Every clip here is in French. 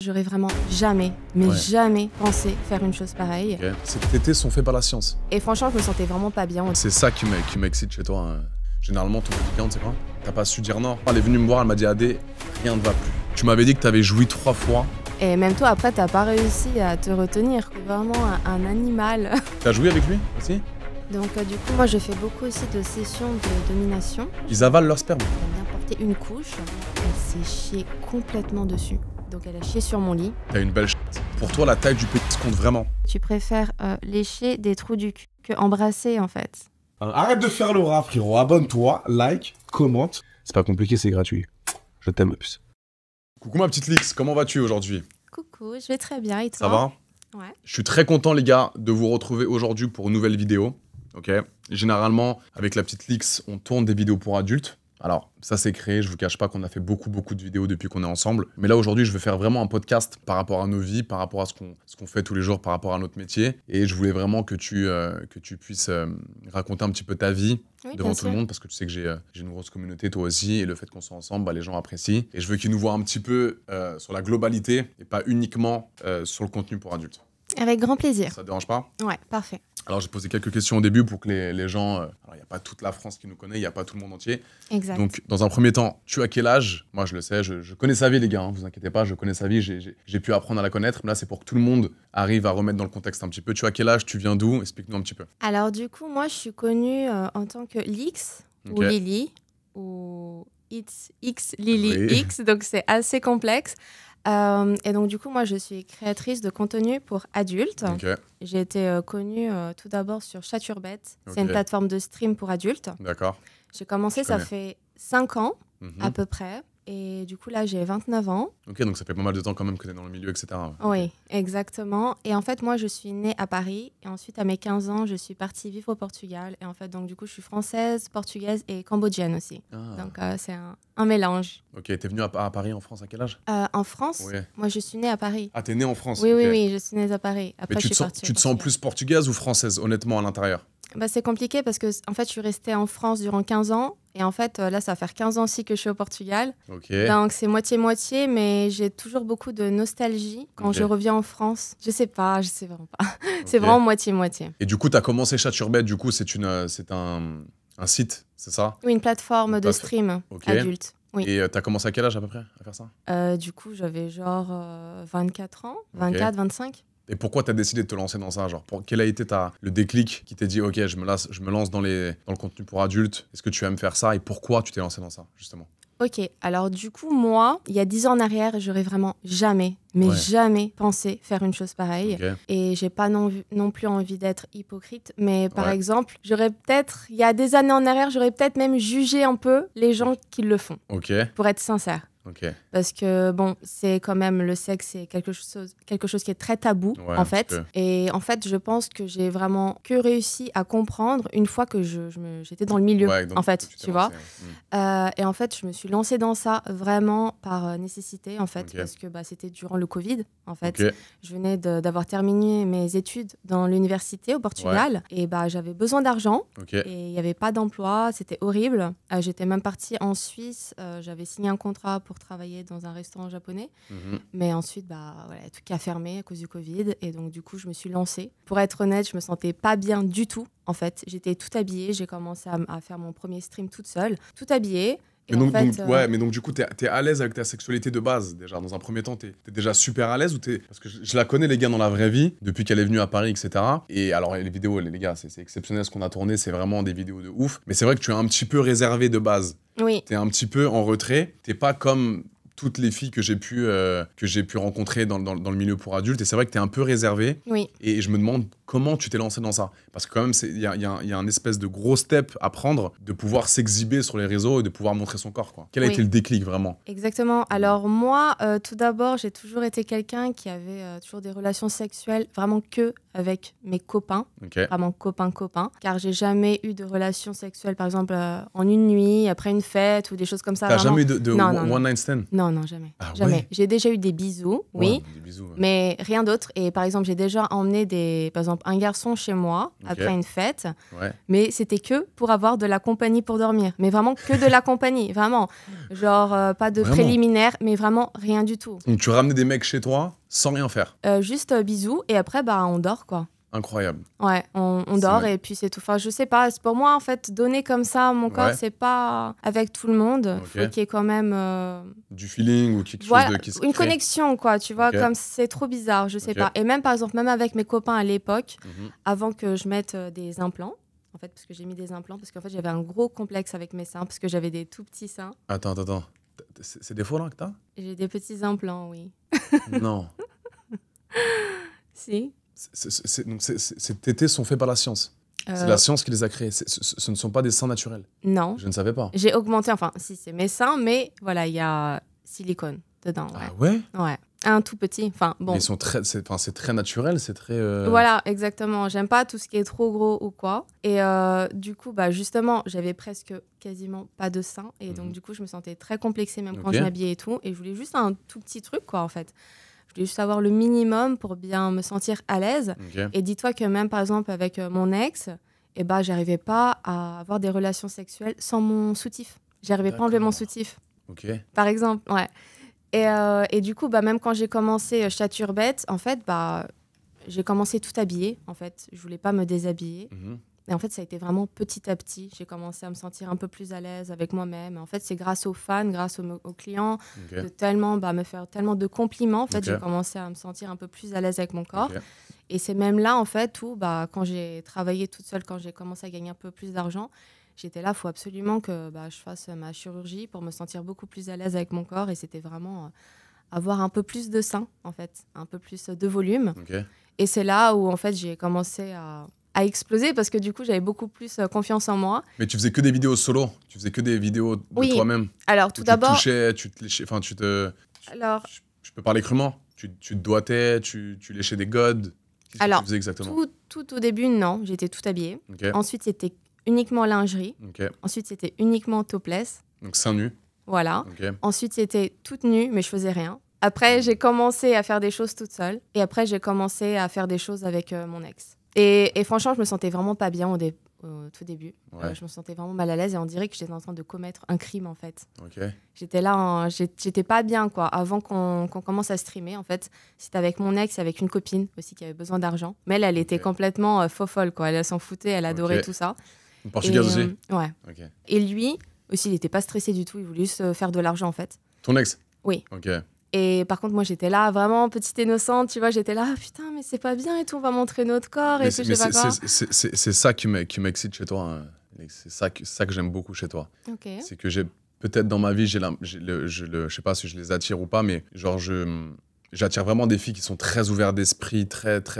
j'aurais vraiment jamais, mais jamais pensé faire une chose pareille. Okay. Ces tétés sont faits par la science. Et franchement, je me sentais vraiment pas bien. C'est ça qui m'excite chez toi. Hein. Généralement, ton week-end, c'est quoi? T'as pas su dire non. Elle est venue me voir, elle m'a dit Adé, rien ne va plus. Tu m'avais dit que t'avais joui 3 fois. Et même toi, après, t'as pas réussi à te retenir. Vraiment un animal. T'as joué avec lui aussi? Donc du coup, moi, je fais beaucoup aussi de sessions de domination. Ils avalent leur sperme. Elle a bien porté une couche. Elle s'est chiée complètement dessus. Donc elle a chié sur mon lit. T'as une belle chute. Pour toi, la taille du pénis compte vraiment. Tu préfères lécher des trous du cul que embrasser, en fait. Arrête de faire le rat, frérot. Abonne-toi, like, commente. C'est pas compliqué, c'est gratuit. Je t'aime, puce. Coucou ma petite Lix, comment vas-tu aujourd'hui? Coucou, je vais très bien et toi? Ça va? Ouais. Je suis très content les gars de vous retrouver aujourd'hui pour une nouvelle vidéo. Ok. Généralement, avec la petite Lix, on tourne des vidéos pour adultes. Alors, ça c'est créé, je vous cache pas qu'on a fait beaucoup de vidéos depuis qu'on est ensemble. Mais là aujourd'hui, je veux faire vraiment un podcast par rapport à nos vies, par rapport à ce qu'on fait tous les jours, par rapport à notre métier. Et je voulais vraiment que tu puisses raconter un petit peu ta vie devant tout le monde, parce que tu sais que j'ai une grosse communauté, toi aussi, et le fait qu'on soit ensemble, bah, les gens apprécient. Et je veux qu'ils nous voient un petit peu sur la globalité et pas uniquement sur le contenu pour adultes. Avec grand plaisir. Ça te dérange pas? Ouais, parfait. Alors, j'ai posé quelques questions au début pour que les gens... alors, il n'y a pas toute la France qui nous connaît, il n'y a pas tout le monde entier. Exact. Donc, dans un premier temps, tu as quel âge? Moi, je le sais, je connais sa vie, les gars, hein, vous inquiétez pas, je connais sa vie, j'ai pu apprendre à la connaître. Mais là, c'est pour que tout le monde arrive à remettre dans le contexte un petit peu. Tu as quel âge? Tu viens d'où? Explique-nous un petit peu. Alors, du coup, moi, je suis connue en tant que Lix, ou Lily, ou It's X Lily X, donc c'est assez complexe. Et donc, du coup, moi, je suis créatrice de contenu pour adultes. J'ai été connue tout d'abord sur Chaturbet. C'est une plateforme de stream pour adultes. D'accord. J'ai commencé, ça fait 5 ans à peu près. Et du coup, là, j'ai 29 ans. Ok, donc ça fait pas mal de temps quand même que tu es dans le milieu, etc. Oui, exactement. Et en fait, moi, je suis née à Paris. Et ensuite, à mes 15 ans, je suis partie vivre au Portugal. Et en fait, donc, du coup, je suis française, portugaise et cambodgienne aussi. Donc, c'est un mélange. Ok, t'es venue à Paris, en France, à quel âge? En France, moi, je suis née à Paris. Ah, t'es née en France? Oui, oui, je suis née à Paris. Après, mais tu te sens plus portugaise ou française, honnêtement, à l'intérieur? Bah, c'est compliqué parce que en fait, je suis restée en France durant 15 ans. Et en fait, là, ça va faire 15 ans aussi que je suis au Portugal. Donc, c'est moitié-moitié, mais j'ai toujours beaucoup de nostalgie quand je reviens en France. Je sais vraiment pas. C'est vraiment moitié-moitié. Et du coup, tu as commencé Chaturbet, du coup, c'est un site, c'est ça? Oui, une plateforme de stream adulte. Oui. Et tu as commencé à quel âge à peu près à faire ça? Du coup, j'avais genre 24 ans, 24, 25. Et pourquoi tu as décidé de te lancer dans ça? Genre, quel a été le déclic qui t'a dit ok, je me lance dans le contenu pour adultes? Est-ce que tu aimes faire ça? Et pourquoi tu t'es lancé dans ça, justement? Ok, alors du coup, moi, il y a 10 ans en arrière, j'aurais vraiment jamais, mais jamais pensé faire une chose pareille. Et j'ai pas non plus envie d'être hypocrite, mais par exemple, il y a des années en arrière, j'aurais peut-être même jugé un peu les gens qui le font, pour être sincère. Parce que bon, c'est quand même le sexe, c'est quelque chose qui est très tabou en fait. Et en fait, je pense que j'ai vraiment que réussi à comprendre une fois que j'étais dans le milieu en fait, tu vois. Et en fait, je me suis lancée dans ça vraiment par nécessité en fait, parce que c'était durant le Covid en fait. Je venais d'avoir terminé mes études dans l'université au Portugal et j'avais besoin d'argent et il n'y avait pas d'emploi, c'était horrible. J'étais même partie en Suisse, j'avais signé un contrat pour travailler dans un restaurant japonais. Mais ensuite, tout qui a fermé à cause du Covid. Et donc, du coup, je me suis lancée. Pour être honnête, je me sentais pas bien du tout, en fait. J'étais toute habillée. J'ai commencé à faire mon premier stream toute seule, toute habillée. Mais donc du coup, t'es à l'aise avec ta sexualité de base, déjà. Dans un premier temps, t'es déjà super à l'aise ou parce que je la connais, les gars, dans la vraie vie, depuis qu'elle est venue à Paris, etc. Et alors, les vidéos, les gars, c'est exceptionnel ce qu'on a tourné, c'est vraiment des vidéos de ouf. Mais c'est vrai que tu es un petit peu réservé de base. Oui. T'es un petit peu en retrait. T'es pas comme toutes les filles que j'ai pu rencontrer dans le milieu pour adultes. Et c'est vrai que t'es un peu réservé. Oui. Et je me demande comment tu t'es lancé dans ça. Parce que quand même, il y a un espèce de gros step à prendre, de pouvoir s'exhiber sur les réseaux et de pouvoir montrer son corps, quoi. Quel a été le déclic, vraiment? Exactement. Alors moi, tout d'abord, j'ai toujours été quelqu'un qui avait toujours des relations sexuelles vraiment que avec mes copains. Vraiment copains. Car j'ai jamais eu de relations sexuelles, par exemple, en une nuit, après une fête ou des choses comme ça. T'as jamais eu de non. one night stand? Non. Non, non, jamais. Ah, jamais. Ouais. J'ai déjà eu des bisous, oui, des bisous, mais rien d'autre. Et par exemple, j'ai déjà emmené par exemple, un garçon chez moi après une fête, mais c'était que pour avoir de la compagnie pour dormir. Mais vraiment que de la compagnie, vraiment. Genre, pas de préliminaire, mais vraiment rien du tout. Donc tu ramenais des mecs chez toi sans rien faire? Juste bisous, et après, bah, on dort, quoi. Incroyable. Ouais, on dort et puis c'est tout. Enfin, je sais pas, pour moi, en fait, donner comme ça mon corps, c'est pas avec tout le monde. Faut qu'il y ait quand même... du feeling ou quelque chose de qui se une crée. connexion, quoi, tu vois, comme c'est trop bizarre, je sais pas. Et même, par exemple, même avec mes copains à l'époque, avant que je mette des implants, en fait, parce que j'ai mis des implants, parce qu'en fait, j'avais un gros complexe avec mes seins, parce que j'avais des tout petits seins. Attends. C'est des faux là que t'as? J'ai des petits implants, oui. Non. Si. Donc ces tétés sont faits par la science. C'est la science qui les a créés. Ce ne sont pas des seins naturels. Non. Je ne savais pas. J'ai augmenté, enfin, si, c'est mes seins, mais voilà, il y a silicone dedans. Ouais. Ah ouais? Ouais. Un tout petit. Enfin, bon. Mais ils sont c'est très naturel, c'est très... Voilà, exactement. J'aime pas tout ce qui est trop gros ou quoi. Et du coup, bah, justement, j'avais presque quasiment pas de seins. Et donc, du coup, je me sentais très complexée, même quand je m'habillais et tout. Et je voulais juste un tout petit truc, quoi, en fait. Je voulais juste avoir le minimum pour bien me sentir à l'aise. Et dis-toi que même, par exemple, avec mon ex, eh ben, j'arrivais pas à avoir des relations sexuelles sans mon soutif. J'arrivais pas à enlever mon soutif. Par exemple, ouais. Et du coup, bah, même quand j'ai commencé Chaturbette, en fait, bah, j'ai commencé tout habillée. En fait, je voulais pas me déshabiller. Et en fait, ça a été vraiment petit à petit. J'ai commencé à me sentir un peu plus à l'aise avec moi-même. En fait, c'est grâce aux fans, grâce aux clients, de tellement me faire tellement de compliments. En fait, j'ai commencé à me sentir un peu plus à l'aise avec mon corps. Et c'est même là, en fait, où bah, quand j'ai travaillé toute seule, quand j'ai commencé à gagner un peu plus d'argent, j'étais là, il faut absolument que je fasse ma chirurgie pour me sentir beaucoup plus à l'aise avec mon corps. Et c'était vraiment avoir un peu plus de sein, en fait, un peu plus de volume. Et c'est là où, en fait, j'ai commencé à exploser parce que du coup, j'avais beaucoup plus confiance en moi. Mais tu faisais que des vidéos solo? Tu faisais que des vidéos de toi-même? Alors, tout d'abord... Tu te léchais, enfin, Alors... Je peux parler crûment? Tu te doigtais, tu léchais des godes? Qu'est-ce que tu faisais exactement? Tout au début, non. J'étais tout habillée. Ensuite, c'était uniquement lingerie. Ensuite, c'était uniquement topless. Donc, seins nus. Voilà. Ensuite, c'était toute nue, mais je faisais rien. Après, j'ai commencé à faire des choses toute seule. Et après, j'ai commencé à faire des choses avec mon ex. Et franchement, je me sentais vraiment pas bien au tout début. Je me sentais vraiment mal à l'aise et on dirait que j'étais en train de commettre un crime, en fait. J'étais là, j'étais pas bien, quoi. Avant qu'on commence à streamer, en fait, c'était avec mon ex, avec une copine aussi qui avait besoin d'argent. Mais elle était complètement folle, quoi. Elle s'en foutait, elle adorait tout ça. Une Portugaise aussi? Ouais. Et lui aussi, il était pas stressé du tout. Il voulait juste faire de l'argent, en fait. Ton ex? Oui. Et par contre, moi, j'étais là, vraiment petite innocente, tu vois, j'étais là, ah, putain, mais c'est pas bien et tout, on va montrer notre corps et tout, je sais pas quoi. C'est ça qui m'excite chez toi, hein. C'est ça que j'aime beaucoup chez toi. C'est que j'ai, peut-être dans ma vie, je sais pas si je les attire ou pas, mais genre, j'attire vraiment des filles qui sont très ouvertes d'esprit,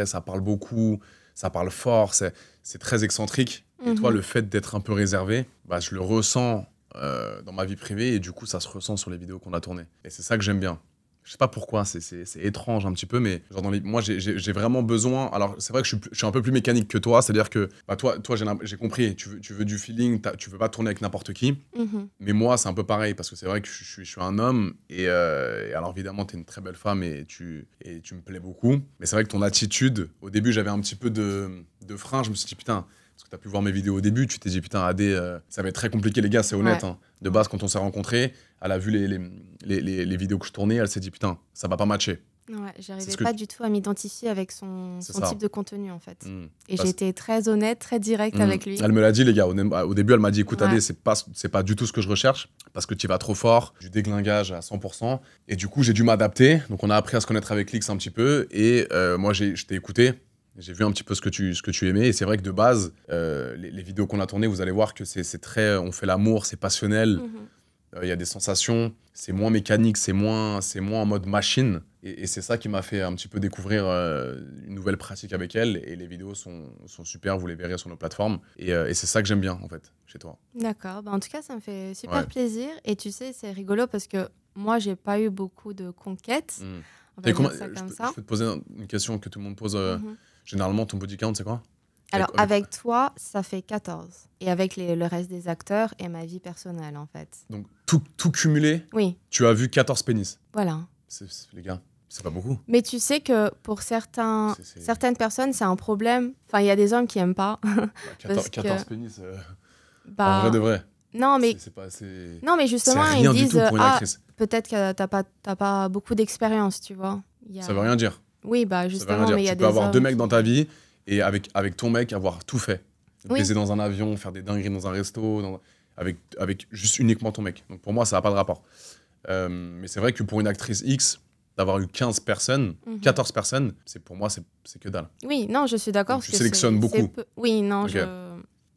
ça parle beaucoup, ça parle fort, c'est très excentrique. Et toi, le fait d'être un peu réservé, bah, je le ressens dans ma vie privée et du coup, ça se ressent sur les vidéos qu'on a tournées. Et c'est ça que j'aime bien. Je sais pas pourquoi, c'est étrange un petit peu, mais genre moi, j'ai vraiment besoin... Alors, c'est vrai que je suis un peu plus mécanique que toi, c'est-à-dire que bah, toi j'ai compris, tu veux du feeling, tu veux pas tourner avec n'importe qui, mais moi, c'est un peu pareil, parce que c'est vrai que je suis un homme, et alors évidemment, tu es une très belle femme, et tu me plais beaucoup, mais c'est vrai que ton attitude, au début, j'avais un petit peu de frein, je me suis dit, putain... Parce que tu as pu voir mes vidéos au début, tu t'es dit, putain, AD, ça va être très compliqué, les gars, c'est honnête. Hein. De base, quand on s'est rencontrés, elle a vu les vidéos que je tournais, elle s'est dit, putain, ça va pas matcher. Ouais, j'arrivais pas du tout à m'identifier avec son type de contenu, en fait. Et j'ai été très honnête, très directe avec lui. Elle me l'a dit, les gars. Au début, elle m'a dit, écoute, AD, c'est pas du tout ce que je recherche, parce que tu vas trop fort, du déglingage à 100%. Et du coup, j'ai dû m'adapter. Donc, on a appris à se connaître avec Lix un petit peu. Et moi, je t'ai écouté. J'ai vu un petit peu ce que tu aimais, et c'est vrai que de base, les vidéos qu'on a tournées, vous allez voir que c'est très... On fait l'amour, c'est passionnel, y a des sensations, c'est moins mécanique, c'est moins en mode machine, et c'est ça qui m'a fait un petit peu découvrir une nouvelle pratique avec elle, et les vidéos sont super, vous les verrez sur nos plateformes, et c'est ça que j'aime bien, en fait, chez toi. D'accord, bah en tout cas, ça me fait super plaisir, et tu sais, c'est rigolo parce que moi, j'ai pas eu beaucoup de conquêtes, on va dire ça comme ça. Je peux te poser une question que tout le monde pose... Généralement, ton body count, c'est quoi? Alors, avec toi, ça fait 14. Et avec le reste des acteurs et ma vie personnelle, en fait. Donc, tout cumulé, oui. Tu as vu 14 pénis. Voilà. Les gars, c'est pas beaucoup. Mais tu sais que pour certaines personnes, c'est un problème. Enfin, il y a des hommes qui n'aiment pas. 14 pénis, en vrai de vrai. Non, mais, c'est pas assez... non, mais justement, ils disent peut-être que t'as pas beaucoup d'expérience, tu vois. Ça veut rien dire. Oui, bah justement, mais il y a des Tu peux avoir 2 mecs dans ta vie et avec ton mec avoir tout fait. Baiser dans un avion, faire des dingueries dans un resto, avec juste uniquement ton mec. Donc pour moi, ça n'a pas de rapport. Mais c'est vrai que pour une actrice X, d'avoir eu 15 personnes, 14 personnes, pour moi, c'est que dalle. Oui, non, je suis d'accord. Tu sélectionnes beaucoup. Oui, non, okay.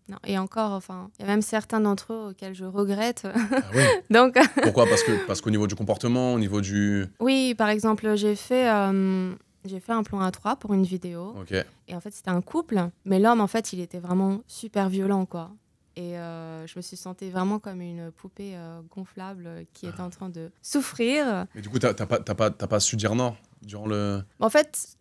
Non, et encore, enfin, il y a même certains d'entre eux auxquels je regrette. Ah oui. Donc... Pourquoi ? Parce qu'au niveau du comportement, au niveau du... Oui, par exemple, j'ai fait un plan A3 pour une vidéo. Okay. Et en fait, c'était un couple. Mais l'homme, en fait, il était vraiment super violent, quoi. Et je me suis sentie vraiment comme une poupée gonflable qui était en train de souffrir. Mais du coup, t'as pas su dire non durant le... En fait,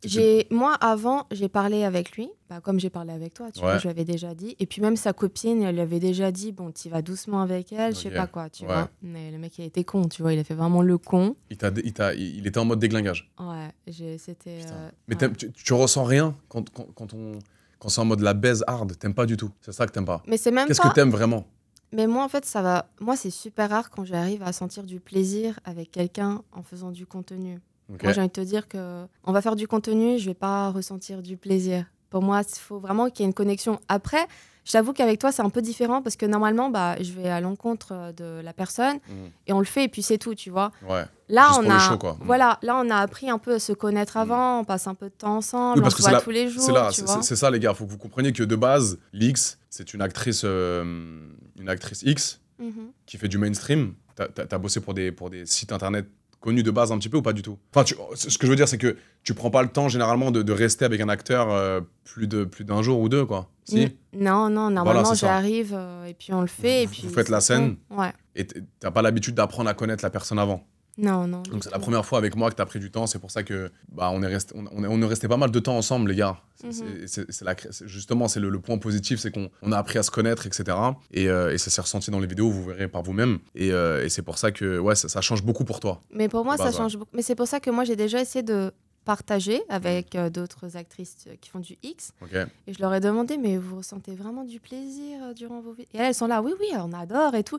moi, avant, j'ai parlé avec lui, comme j'ai parlé avec toi, tu vois, je lui avais déjà dit. Et puis même sa copine, elle lui avait déjà dit, bon, t'y vas doucement avec elle, je sais pas quoi, tu vois. Mais le mec, il a été con, tu vois, il a fait vraiment le con. Il était en mode déglingage. Ouais, c'était... Mais tu ressens rien quand c'est en mode la baise hard, t'aimes pas du tout. C'est ça que t'aimes pas. Mais c'est même Qu'est-ce que t'aimes vraiment ? Mais moi, en fait, ça va... Moi, c'est super rare quand j'arrive à sentir du plaisir avec quelqu'un en faisant du contenu. Okay. Moi, j'ai envie de te dire qu'on va faire du contenu, je vais pas ressentir du plaisir. Pour moi, il faut vraiment qu'il y ait une connexion. Après, je t'avoue qu'avec toi, c'est un peu différent parce que normalement, je vais à l'encontre de la personne et on le fait et puis c'est tout, tu vois. Ouais. Là, juste pour le show, quoi. Voilà, là, on a appris un peu à se connaître avant, on passe un peu de temps ensemble, on se voit tous les jours. C'est ça, les gars. Il faut que vous compreniez que de base, Lix, c'est une actrice X qui fait du mainstream. T'as bossé pour des sites internet connu de base un petit peu ou pas du tout? Enfin, ce que je veux dire, c'est que tu prends pas le temps généralement de rester avec un acteur plus d'un jour ou deux, quoi. Si? Non, normalement j'arrive et puis on le fait. Vous faites la scène et t'as pas l'habitude d'apprendre à connaître la personne avant. Non. Donc c'est la première fois avec moi que t'as pris du temps, c'est pour ça que on est resté pas mal de temps ensemble, les gars. Justement, c'est le point positif, c'est qu'on a appris à se connaître, etc. Et ça s'est ressenti dans les vidéos, vous verrez par vous-même. Et c'est pour ça que ça change beaucoup pour toi. Mais pour moi, ça change beaucoup. Mais c'est pour ça que moi, j'ai déjà essayé de partager avec d'autres actrices qui font du X. Okay. Et je leur ai demandé, mais vous ressentez vraiment du plaisir durant vos vidéos? Et elles sont là, oui, on adore et tout.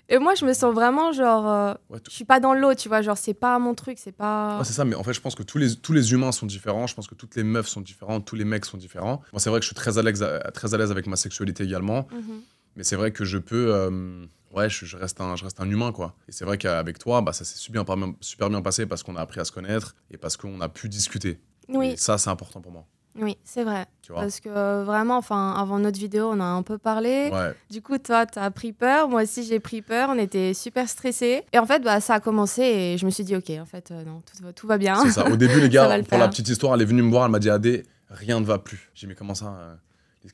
Et moi, je me sens vraiment genre... je suis pas dans l'eau, tu vois, genre c'est pas mon truc, c'est pas... Ouais, c'est ça, mais en fait, je pense que tous les humains sont différents, je pense que toutes les meufs sont différentes, tous les mecs sont différents. Moi, c'est vrai que je suis très à l'aise avec ma sexualité également, mais c'est vrai que je peux... je reste un humain, quoi. Et c'est vrai qu'avec toi, ça s'est super bien passé parce qu'on a appris à se connaître et parce qu'on a pu discuter. Oui. Et ça, c'est important pour moi. Oui, c'est vrai. Parce que vraiment, avant notre vidéo, on a un peu parlé. Ouais. Du coup, toi, t'as pris peur. Moi aussi, j'ai pris peur. On était super stressés. Et en fait, ça a commencé et je me suis dit, OK, en fait, non, tout va bien. C'est ça. Au début, les gars, pour la petite histoire, elle est venue me voir. Elle m'a dit, Adé, rien ne va plus. J'ai dit, mais comment ça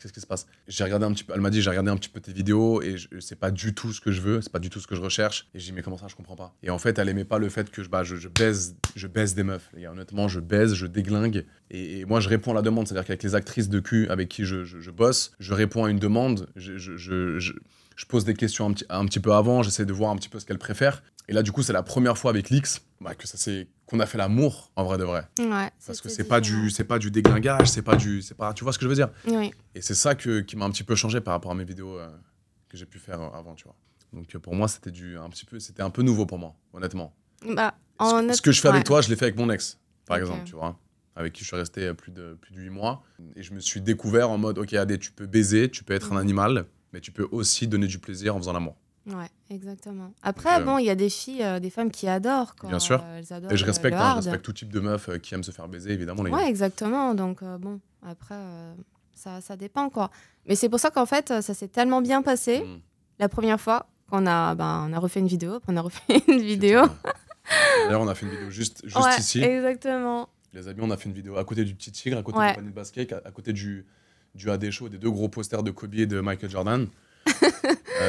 qu'est-ce qui se passe? Elle m'a dit, j'ai regardé un petit peu tes vidéos et c'est pas du tout ce que je veux, c'est pas du tout ce que je recherche. Et j'ai dit, mais comment ça, je comprends pas. Et en fait, elle aimait pas le fait que je baise des meufs. Et honnêtement, je baise, je déglingue. Et moi, je réponds à la demande. C'est-à-dire qu'avec les actrices de cul avec qui je bosse, je réponds à une demande, je pose des questions un petit peu avant, j'essaie de voir un petit peu ce qu'elles préfèrent. Et là, du coup, c'est la première fois avec Lix qu'on a fait l'amour en vrai de vrai. Ouais, parce que c'est pas du déglingage, tu vois ce que je veux dire? Oui. Et c'est ça qui m'a un petit peu changé par rapport à mes vidéos que j'ai pu faire avant, tu vois. Donc pour moi, c'était un peu nouveau pour moi, honnêtement. Ce que je fais avec toi, je l'ai fait avec mon ex, par exemple, tu vois, avec qui je suis resté plus de 8 mois. Et je me suis découvert en mode, OK, Adé, tu peux baiser, tu peux être un animal, mais tu peux aussi donner du plaisir en faisant l'amour. Ouais, exactement. Après, il y a des filles, des femmes qui adorent. Bien sûr. Elles adorent et je respecte tout type de meufs qui aiment se faire baiser, évidemment. Ouais, exactement. Donc, après, ça dépend, quoi. Mais c'est pour ça qu'en fait, ça s'est tellement bien passé la première fois qu'on on a refait une vidéo. On a refait une vidéo. D'ailleurs, on a fait une vidéo juste ici. Exactement. Les amis, on a fait une vidéo à côté du petit tigre, à côté du panier de basket, à côté du AD Show, des 2 gros posters de Kobe et de Michael Jordan.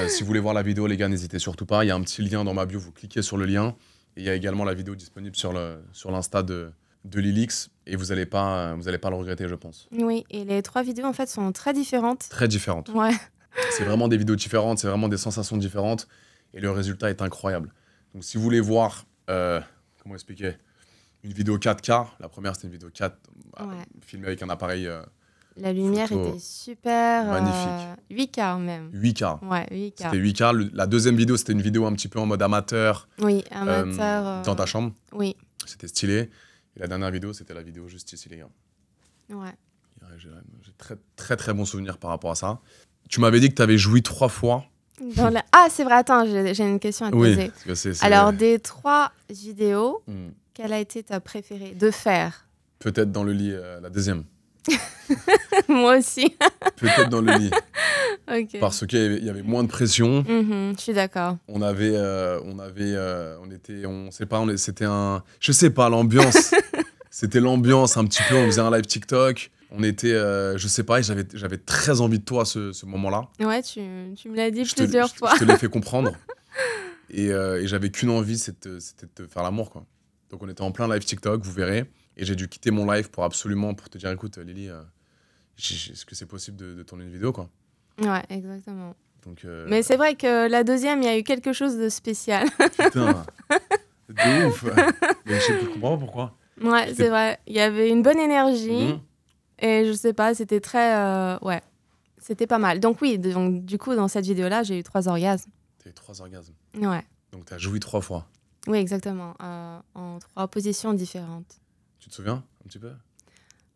Si vous voulez voir la vidéo, les gars, n'hésitez surtout pas. Il y a un petit lien dans ma bio, vous cliquez sur le lien. Et il y a également la vidéo disponible sur l'Insta de Lilix. Et vous allez pas le regretter, je pense. Oui, et les 3 vidéos, en fait, sont très différentes. Très différentes. Ouais. C'est vraiment des vidéos différentes, c'est vraiment des sensations différentes. Et le résultat est incroyable. Donc, si vous voulez voir, comment expliquer, une vidéo 4K, la première, c'était une vidéo 4, filmée avec un appareil la lumière était super... magnifique. 8K même. 8K. Ouais, 8K. C'était 8K. La deuxième vidéo, c'était une vidéo un petit peu en mode amateur. Oui, amateur. Dans ta chambre. Oui. C'était stylé. Et la dernière vidéo, c'était la vidéo juste ici, les gars. Ouais. J'ai très, très, très bons souvenirs par rapport à ça. Tu m'avais dit que tu avais joui 3 fois. Ah, c'est vrai, attends, j'ai une question à te poser. Alors, des 3 vidéos, quelle a été ta préférée de faire? Peut-être dans le lit, la deuxième. Moi aussi. Peut-être dans le lit. Okay. Parce qu'il y avait moins de pression. Je suis d'accord. Je sais pas, l'ambiance. C'était l'ambiance un petit peu. On faisait un live TikTok. On était, je sais pas, j'avais très envie de toi ce moment-là. Ouais, tu me l'as dit plusieurs fois. Je te l'ai fait comprendre. Et j'avais qu'une envie, c'était de te faire l'amour, quoi. Donc on était en plein live TikTok, vous verrez. Et j'ai dû quitter mon live pour te dire, écoute, Lily, est-ce que c'est possible de tourner une vidéo, quoi? Ouais, exactement. Donc, mais c'est vrai que la deuxième, il y a eu quelque chose de spécial. Putain, de ouf. Mais je comprends pas pourquoi. Ouais, c'est vrai. Il y avait une bonne énergie. Et je sais pas, c'était très... ouais, c'était pas mal. Donc oui, du coup, dans cette vidéo-là, j'ai eu 3 orgasmes. T'as eu 3 orgasmes? Ouais. Donc t'as joui 3 fois? Oui, exactement. En 3 positions différentes. Tu te souviens un petit peu?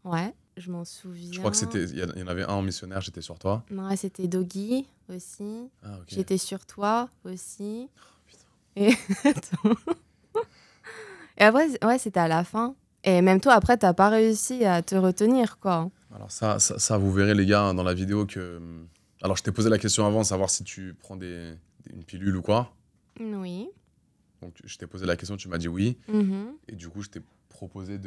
Ouais, je m'en souviens. Je crois que il y en avait un en missionnaire, j'étais sur toi. Ouais, c'était Doggy aussi. Ah, ok. J'étais sur toi aussi. Oh, putain. Et après, ouais, c'était à la fin. Et même toi, après, t'as pas réussi à te retenir, quoi. Alors ça, vous verrez, les gars, dans la vidéo que... Alors, je t'ai posé la question avant, savoir si tu prends une pilule ou quoi. Oui. Donc, je t'ai posé la question, tu m'as dit oui. Et du coup, je t'ai proposé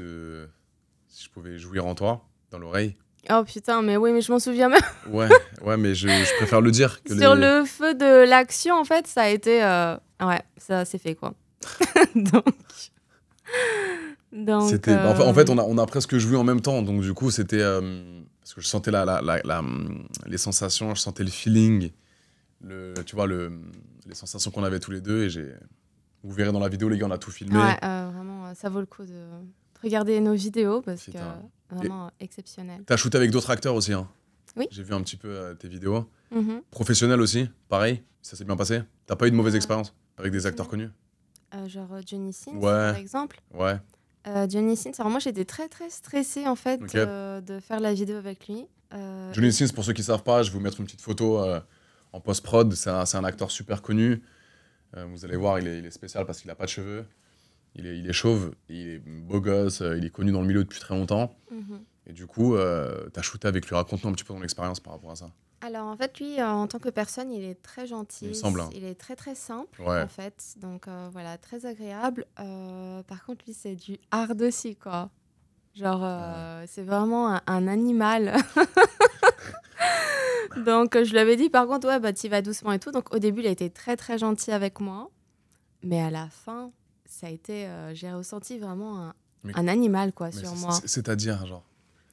si je pouvais jouir en toi, dans l'oreille. Oh putain, mais oui, mais je m'en souviens même. Ouais, mais je préfère le dire. Sur le feu de l'action, en fait, ça a été... Ouais, ça s'est fait, quoi. Donc en fait, on a presque joué en même temps. Donc, du coup, c'était... parce que je sentais les sensations, je sentais le feeling, tu vois, les sensations qu'on avait tous les deux. Et vous verrez dans la vidéo, les gars, on a tout filmé. Ouais, vraiment, ça vaut le coup de regarder nos vidéos parce que vraiment exceptionnel. T'as shooté avec d'autres acteurs aussi, hein? Oui. J'ai vu un petit peu tes vidéos. Professionnel aussi, pareil. Ça s'est bien passé? T'as pas eu de mauvaise expérience avec des acteurs connus? Genre Johnny Sins, par exemple. Ouais. Johnny Sins, alors moi j'étais très très stressée en fait de faire la vidéo avec lui. Johnny Sins, pour ceux qui savent pas, je vais vous mettre une petite photo en post-prod. C'est un acteur super connu. Vous allez voir, il est spécial parce qu'il a pas de cheveux. Il est chauve, il est beau gosse, il est connu dans le milieu depuis très longtemps. Et du coup, t'as shooté avec lui. Raconte-nous un petit peu ton expérience par rapport à ça. Alors en fait, lui, en tant que personne, il est très gentil. Il me semble. Il est très très simple, ouais. en fait. Donc voilà, très agréable. Par contre, lui, c'est du hard aussi, quoi. Genre, c'est vraiment un animal. Donc je lui avais dit, par contre, ouais, bah t'y vas doucement et tout. Donc au début, il a été très très gentil avec moi. Mais à la fin, ça a été... j'ai ressenti vraiment un animal, quoi, sur moi. C'est-à-dire, genre...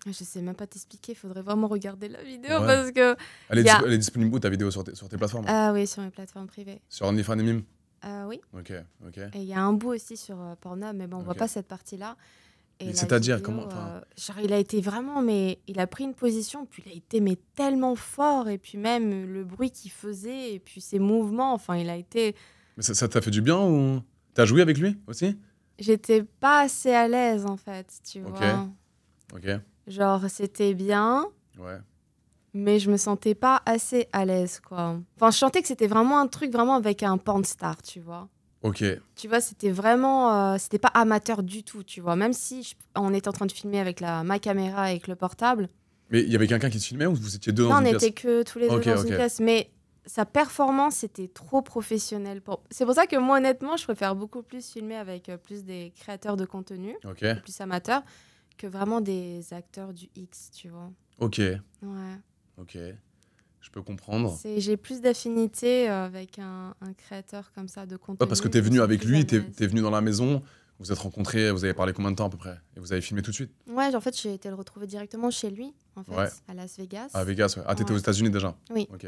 Je sais même pas t'expliquer, il faudrait vraiment regarder la vidéo parce que... Elle est disponible où, ta vidéo, sur tes plateformes? Ah oui, sur mes plateformes privées. Sur OnlyFans et Mime? Oui. Ok. Et il y a un bout aussi sur Pornhub, mais bon, on voit pas cette partie-là. C'est-à-dire, comment... genre, il a été vraiment... mais il a pris une position, puis il a été tellement fort, et puis même le bruit qu'il faisait, et puis ses mouvements, enfin, il a été... Mais ça t'a fait du bien ou... T'as joué avec lui aussi? J'étais pas assez à l'aise, en fait, tu vois. Ok. Genre, c'était bien, ouais. Mais je me sentais pas assez à l'aise, quoi. Enfin, je sentais que c'était vraiment un truc vraiment avec un porn star, tu vois. Ok. Tu vois, c'était vraiment... c'était pas amateur du tout, tu vois. Même si on était en train de filmer avec ma caméra, avec le portable. Mais il y avait quelqu'un qui te filmait ou vous étiez deux dans une pièce? Non, on n'était que tous les deux dans une pièce. Mais sa performance était trop professionnelle. C'est pour ça que moi, honnêtement, je préfère beaucoup plus filmer avec plus des créateurs de contenu, plus amateurs, que vraiment des acteurs du X, tu vois. Ok. Ouais. Ok. Je peux comprendre. J'ai plus d'affinité avec un créateur comme ça de contenu. Parce que t'es venu avec lui, t'es venu dans la maison, Vous êtes rencontrés, vous avez parlé combien de temps à peu près? Et vous avez filmé tout de suite? Ouais, en fait, j'ai été le retrouver directement chez lui, en fait, à Las Vegas. À Vegas, ouais. Ah, t'étais aux États-Unis déjà? Oui. Ok.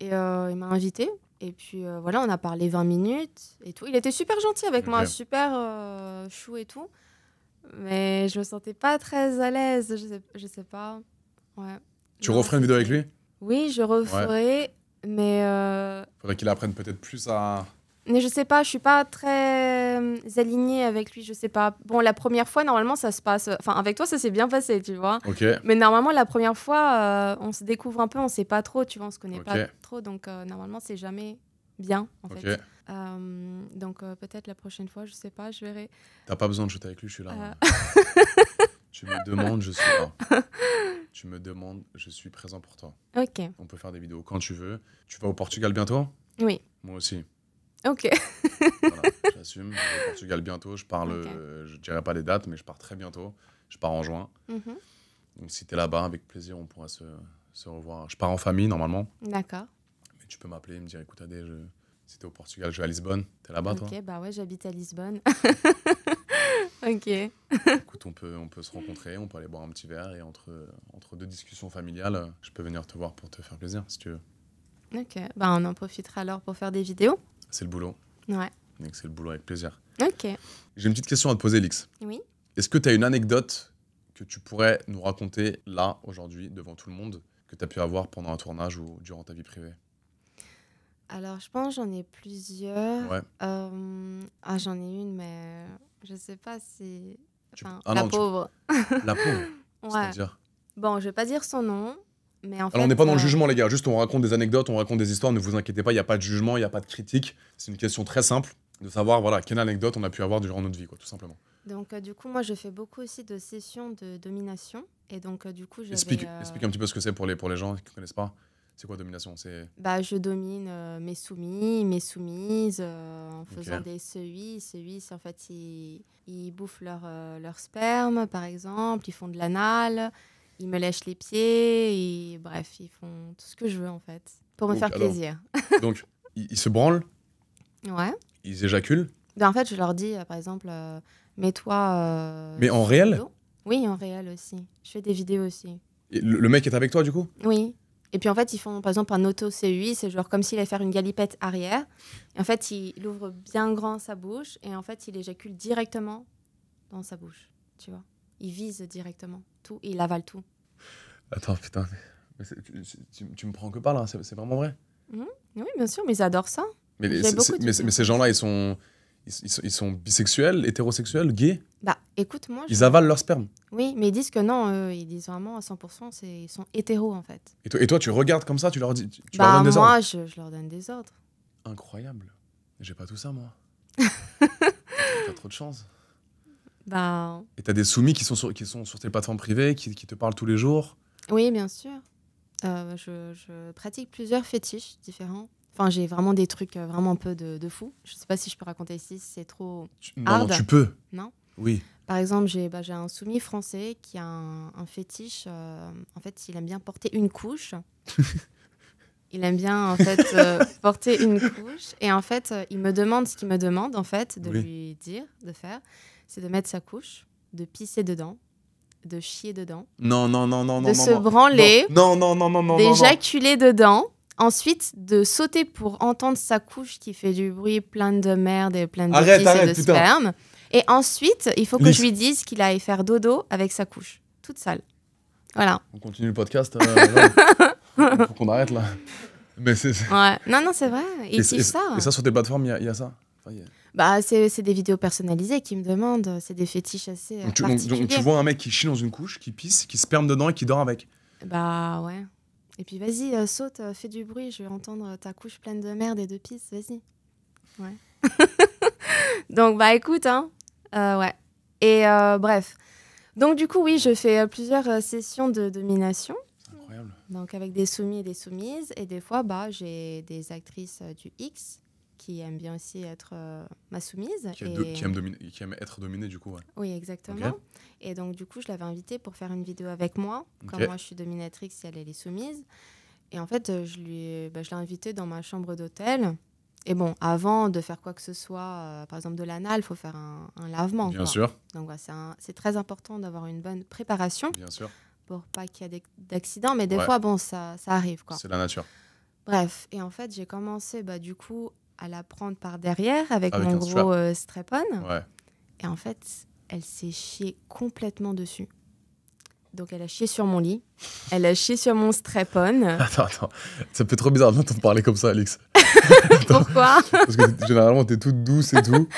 Et il m'a invité. Et puis voilà, on a parlé 20 minutes et tout. Il était super gentil avec moi, super chou et tout. Mais je me sentais pas très à l'aise, je sais pas. Ouais. Tu referais une vidéo avec lui? Oui, je referais, mais... Faudrait qu'il apprenne peut-être plus à... Mais je sais pas, je suis pas très alignée avec lui, je sais pas. Bon, la première fois, normalement, ça se passe... Enfin, avec toi, ça s'est bien passé, tu vois. Ok. Mais normalement, la première fois, on se découvre un peu, on sait pas trop, tu vois, on se connaît pas trop. Donc, normalement, c'est jamais bien, en fait. Donc, peut-être la prochaine fois, je sais pas, je verrai. T'as pas besoin de shooter avec lui, je suis là. Tu me demandes, je suis là. Tu me demandes, je suis présent pour toi. Ok. On peut faire des vidéos quand tu veux. Tu vas au Portugal bientôt? Oui. Moi aussi. Ok. Voilà, j'assume. Je vais au Portugal bientôt. Je parle, je dirai pas les dates, mais je pars très bientôt. Je pars en juin. Donc si t'es là-bas, avec plaisir, on pourra se revoir. Je pars en famille normalement. D'accord. Mais tu peux m'appeler et me dire, écoute Adé, si t'es au Portugal, je vais à Lisbonne. T'es là-bas, toi? Ok, bah ouais, j'habite à Lisbonne. Ok. Écoute, on peut se rencontrer, on peut aller boire un petit verre et entre deux discussions familiales, je peux venir te voir pour te faire plaisir, si tu veux. Ok, bah on en profitera alors pour faire des vidéos. C'est le boulot. Ouais. Donc c'est le boulot avec plaisir. Ok. J'ai une petite question à te poser, Lix. Oui. Est-ce que tu as une anecdote que tu pourrais nous raconter là, aujourd'hui, devant tout le monde, que tu as pu avoir pendant un tournage ou durant ta vie privée? Alors, je pense que j'en ai plusieurs. Ouais. J'en ai une, mais je sais pas si... Enfin, la pauvre. La pauvre? Ouais. C'est-à-dire? Bon, je vais pas dire son nom, mais en fait... Alors, on n'est pas dans le jugement, les gars. Juste, on raconte des anecdotes, on raconte des histoires. Ne vous inquiétez pas, il n'y a pas de jugement, il n'y a pas de critique. C'est une question très simple de savoir, voilà, quelle anecdote on a pu avoir durant notre vie, quoi, tout simplement. Donc, du coup, moi, je fais beaucoup aussi de sessions de domination. Et donc, du coup, explique un petit peu ce que c'est pour les gens qui ne connaissent pas. C'est quoi domination? Je domine mes soumis, mes soumises en faisant des SEI. SEI, c'est en fait, ils bouffent leur sperme, par exemple. Ils font de l'anal, ils me lèchent les pieds. Bref, ils font tout ce que je veux, en fait, pour me faire plaisir. Donc, ils se branlent? Ouais. Ils éjaculent? En fait, je leur dis, par exemple, mets-toi... Mais en réel? Oui, en réel aussi. Je fais des vidéos aussi. Et le mec est avec toi, du coup? Oui. Et puis en fait, ils font par exemple un auto-CUI, c'est genre comme s'il allait faire une galipette arrière. Et en fait, il ouvre bien grand sa bouche et en fait, il éjacule directement dans sa bouche, tu vois. Il vise directement tout et il avale tout. Attends, putain, tu me prends que par là, c'est vraiment vrai? Oui, bien sûr, mais ils adorent ça. Mais ces gens-là, ils sont bisexuels, hétérosexuels, gays? Bah, écoute, moi... Ils avalent leur sperme? Oui, mais ils disent que non, ils disent vraiment à 100%, ils sont hétéros, en fait. Et toi, tu regardes comme ça, tu leur dis, tu leur donnes des ordres? Moi, je leur donne des ordres. Incroyable. J'ai pas tout ça, moi. T'as trop de chance. Et t'as des soumis qui sont sur tes plateformes privées, qui te parlent tous les jours? Oui, bien sûr. Je pratique plusieurs fétiches différents. Enfin, j'ai vraiment des trucs vraiment un peu de fou. Je sais pas si je peux raconter ici, c'est trop hard. Non, tu peux. Non? Oui. Par exemple, j'ai un soumis français qui a un fétiche. En fait, il aime bien porter une couche. Il aime bien, en fait, porter une couche. Et en fait, il me demande ce qu'il me demande, en fait, de lui dire, de faire. C'est de mettre sa couche, de pisser dedans, de chier dedans. Non. De se branler. Non. D'éjaculer dedans. Ensuite, de sauter pour entendre sa couche qui fait du bruit, plein de merde et plein de pisse et de sperme. Et ensuite, il faut que je lui dise qu'il aille faire dodo avec sa couche, toute sale. Voilà. On continue le podcast. Faut qu'on arrête là. Mais ouais. Non, c'est vrai. Ils kiffent ça. Et ça, sur tes plateformes, il y a ça? C'est des vidéos personnalisées qui me demandent. C'est des fétiches assez particuliers. Donc, tu vois un mec qui chie dans une couche, qui pisse, qui sperme dedans et qui dort avec? Ouais. Et puis vas-y, saute, fais du bruit, je vais entendre ta couche pleine de merde et de pisse, vas-y. Ouais. Donc, écoute, hein. Ouais. Et bref. Donc, du coup, oui, je fais plusieurs sessions de domination. C'est incroyable. Donc, avec des soumis et des soumises. Et des fois, j'ai des actrices du X qui aiment bien aussi être ma soumise. Qui aiment être dominées, du coup, ouais. Oui, exactement. Okay. Et donc, du coup, je l'avais invitée pour faire une vidéo avec moi. Comme moi, je suis dominatrix et elle est soumise. Et en fait, je l'ai invitée dans ma chambre d'hôtel. Et bon, avant de faire quoi que ce soit, par exemple de l'anal, il faut faire un lavement. Bien sûr. Donc voilà, c'est très important d'avoir une bonne préparation. Bien sûr. Pour pas qu'il y ait d'accidents. Mais des fois, bon, ça arrive, quoi. C'est la nature. Bref. Et en fait, j'ai commencé, du coup, à la prendre par derrière avec mon gros strap-on. Ouais. Et en fait, elle s'est chiée complètement dessus. Donc, elle a chié sur mon lit. Elle a chié sur mon strap-on. Attends. Ça fait trop bizarre d'entendre parler comme ça, Alix. Pourquoi? Parce que généralement, t'es toute douce et tout.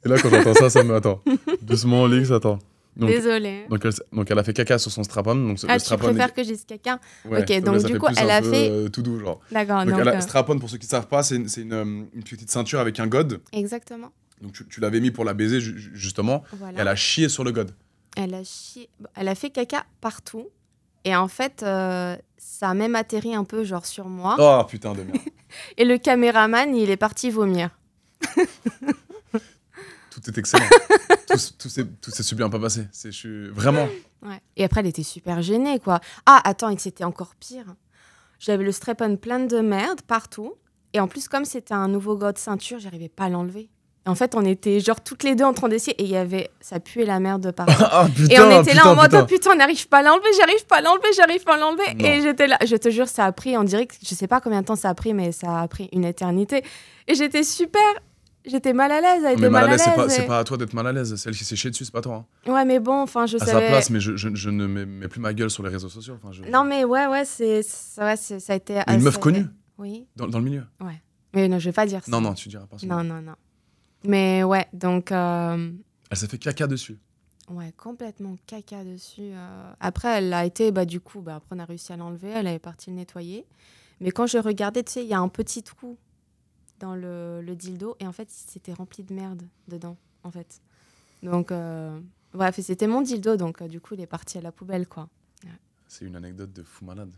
Et là, quand j'entends ça me... Attends. Doucement, Alix, attends. Désolée. Donc, elle a fait caca sur son strap-on. Donc, tu préfères que je dise caca? Ouais, ok, donc du coup, elle a fait... tout doux, genre. D'accord. Donc, strap-on, pour ceux qui ne savent pas, c'est une petite ceinture avec un god. Exactement. Donc, tu l'avais mis pour la baiser, justement. Voilà. Et elle a chié sur le god. Elle a fait caca partout. Et en fait, ça a même atterri un peu genre sur moi. Oh putain de merde. Et le caméraman, il est parti vomir. Tout est excellent. tout s'est super bien passé. Vraiment. Ouais. Et après, elle était super gênée, quoi. Ah, attends, et c'était encore pire. J'avais le strap-on plein de merde partout. Et en plus, comme c'était un nouveau gars de ceinture, j'arrivais pas à l'enlever. En fait, on était genre toutes les deux en train d'essayer et ça puait la merde partout. Et on était là en mode, oh putain, on n'arrive pas à l'enlever, j'arrive pas à l'enlever. Et j'étais là, je te jure, ça a pris, on dirait que je sais pas combien de temps ça a pris, mais ça a pris une éternité. Et j'étais mal à l'aise. Mais mal à l'aise, c'est pas à toi d'être mal à l'aise. Celle qui s'est chiée dessus, c'est pas toi. Hein. Ouais, mais bon, enfin, je savais. À sa place, mais je ne mets plus ma gueule sur les réseaux sociaux. Non, mais ouais, ça a été. Une meuf connue. Oui. Dans le milieu. Ouais. Mais non, je vais pas dire ça. Non, tu diras pas ça. Non. Mais ouais, donc... Elle s'est fait caca dessus. Ouais, complètement caca dessus. Après, elle a été, du coup, après on a réussi à l'enlever, elle est partie le nettoyer. Mais quand je regardais, tu sais, il y a un petit trou dans le dildo, et en fait, c'était rempli de merde dedans, en fait. Donc, bref, c'était mon dildo, donc du coup, il est parti à la poubelle, quoi. Ouais. C'est une anecdote de fou malade.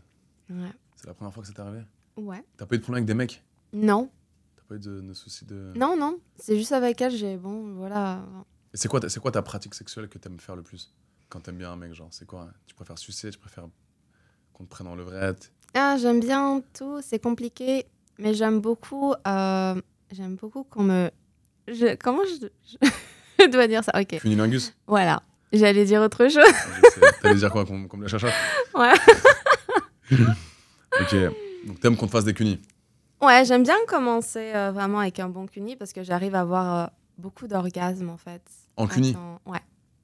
Ouais. C'est la première fois que ça t'est arrivé? Ouais. T'as pas eu de problème avec des mecs? Non. Pas eu de soucis de... Non, c'est juste avec elle, voilà. Et c'est quoi ta pratique sexuelle que t'aimes faire le plus quand t'aimes bien un mec, genre, c'est quoi? Tu préfères sucer, tu préfères qu'on te prenne en levrette? Ah, j'aime bien tout, c'est compliqué, mais j'aime beaucoup qu'on me... Comment je dois dire ça? Ok. Cunilingus? Voilà, j'allais dire autre chose. T'allais dire quoi, qu'on me la chacha? Ouais. Ok, donc t'aimes qu'on te fasse des cunis? Ouais, j'aime bien commencer vraiment avec un bon cuni parce que j'arrive à avoir beaucoup d'orgasmes en fait. En cuni? Ouais.